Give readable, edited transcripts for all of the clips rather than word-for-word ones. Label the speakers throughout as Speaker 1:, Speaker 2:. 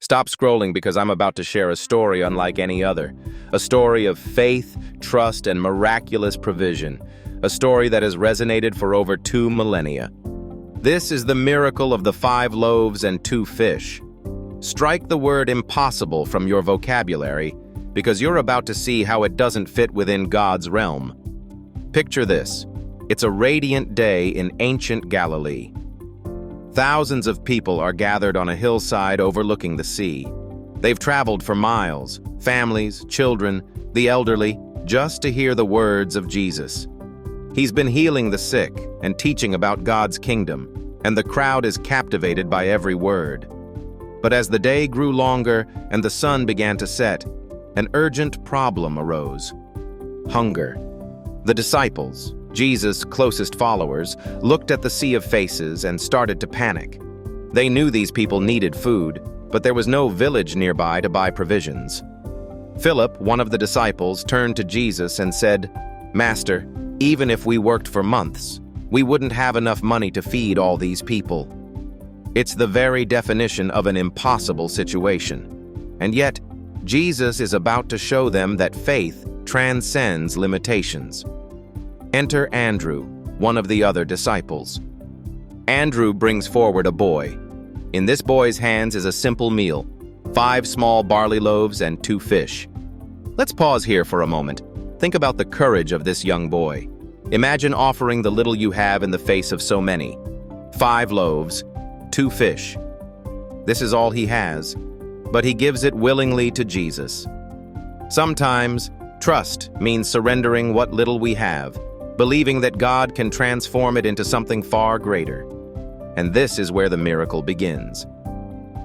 Speaker 1: Stop scrolling because I'm about to share a story unlike any other. A story of faith, trust, and miraculous provision. A story that has resonated for over 2 millennia. This is the miracle of the 5 loaves and 2 fish. Strike the word impossible from your vocabulary because you're about to see how it doesn't fit within God's realm. Picture this. It's a radiant day in ancient Galilee. Thousands of people are gathered on a hillside overlooking the sea. They've traveled for miles, families, children, the elderly, just to hear the words of Jesus. He's been healing the sick and teaching about God's kingdom, and the crowd is captivated by every word. But as the day grew longer and the sun began to set, an urgent problem arose: hunger. The disciples, Jesus' closest followers, looked at the sea of faces and started to panic. They knew these people needed food, but there was no village nearby to buy provisions. Philip, one of the disciples, turned to Jesus and said, "Master, even if we worked for months, we wouldn't have enough money to feed all these people." It's the very definition of an impossible situation. And yet, Jesus is about to show them that faith transcends limitations. Enter Andrew, one of the other disciples. Andrew brings forward a boy. In this boy's hands is a simple meal: 5 small barley loaves and 2 fish. Let's pause here for a moment. Think about the courage of this young boy. Imagine offering the little you have in the face of so many. 5 loaves, 2 fish. This is all he has, but he gives it willingly to Jesus. Sometimes, trust means surrendering what little we have, believing that God can transform it into something far greater. And this is where the miracle begins.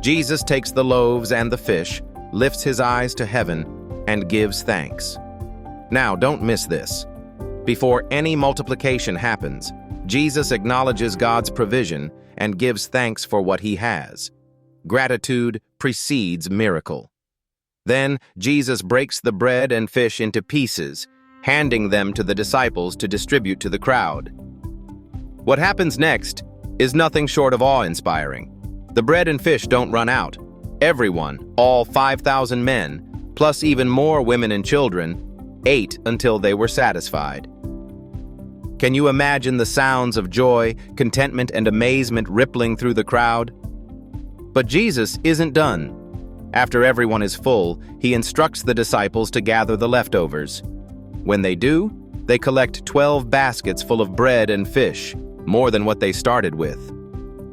Speaker 1: Jesus takes the loaves and the fish, lifts his eyes to heaven, and gives thanks. Now, don't miss this. Before any multiplication happens, Jesus acknowledges God's provision and gives thanks for what he has. Gratitude precedes miracle. Then, Jesus breaks the bread and fish into pieces, handing them to the disciples to distribute to the crowd. What happens next is nothing short of awe-inspiring. The bread and fish don't run out. Everyone, all 5,000 men, plus even more women and children, ate until they were satisfied. Can you imagine the sounds of joy, contentment, and amazement rippling through the crowd? But Jesus isn't done. After everyone is full, he instructs the disciples to gather the leftovers. When they do, they collect 12 baskets full of bread and fish, more than what they started with.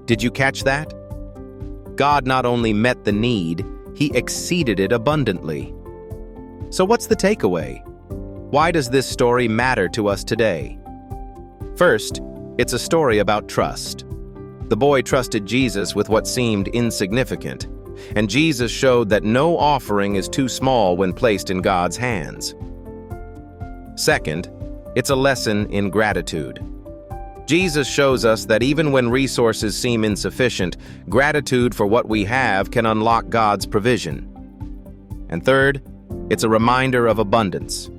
Speaker 1: Did you catch that? God not only met the need, he exceeded it abundantly. So what's the takeaway? Why does this story matter to us today? First, it's a story about trust. The boy trusted Jesus with what seemed insignificant, and Jesus showed that no offering is too small when placed in God's hands. Second, it's a lesson in gratitude. Jesus shows us that even when resources seem insufficient, gratitude for what we have can unlock God's provision. And third, it's a reminder of abundance.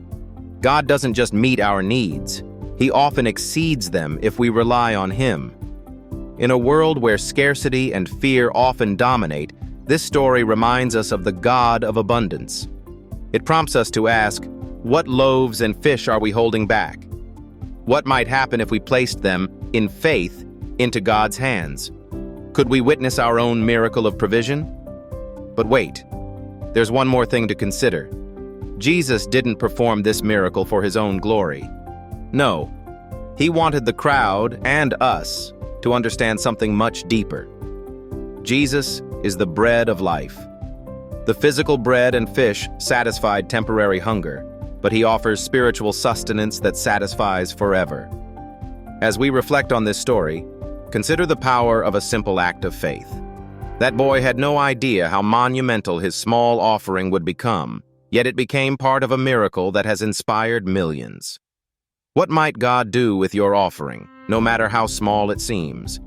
Speaker 1: God doesn't just meet our needs, he often exceeds them if we rely on him. In a world where scarcity and fear often dominate, this story reminds us of the God of abundance. It prompts us to ask, what loaves and fish are we holding back? What might happen if we placed them, in faith, into God's hands? Could we witness our own miracle of provision? But wait, there's one more thing to consider. Jesus didn't perform this miracle for his own glory. No, he wanted the crowd and us to understand something much deeper. Jesus is the bread of life. The physical bread and fish satisfied temporary hunger, but he offers spiritual sustenance that satisfies forever. As we reflect on this story, consider the power of a simple act of faith. That boy had no idea how monumental his small offering would become, yet it became part of a miracle that has inspired millions. What might God do with your offering, no matter how small it seems?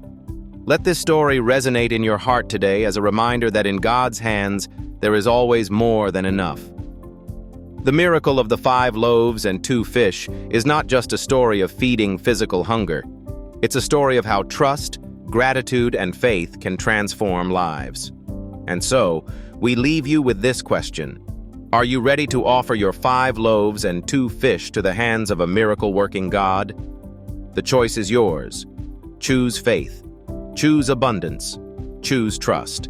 Speaker 1: Let this story resonate in your heart today as a reminder that in God's hands, there is always more than enough. The miracle of the 5 loaves and 2 fish is not just a story of feeding physical hunger. It's a story of how trust, gratitude, and faith can transform lives. And so, we leave you with this question. Are you ready to offer your 5 loaves and 2 fish to the hands of a miracle-working God? The choice is yours. Choose faith. Choose abundance. Choose trust.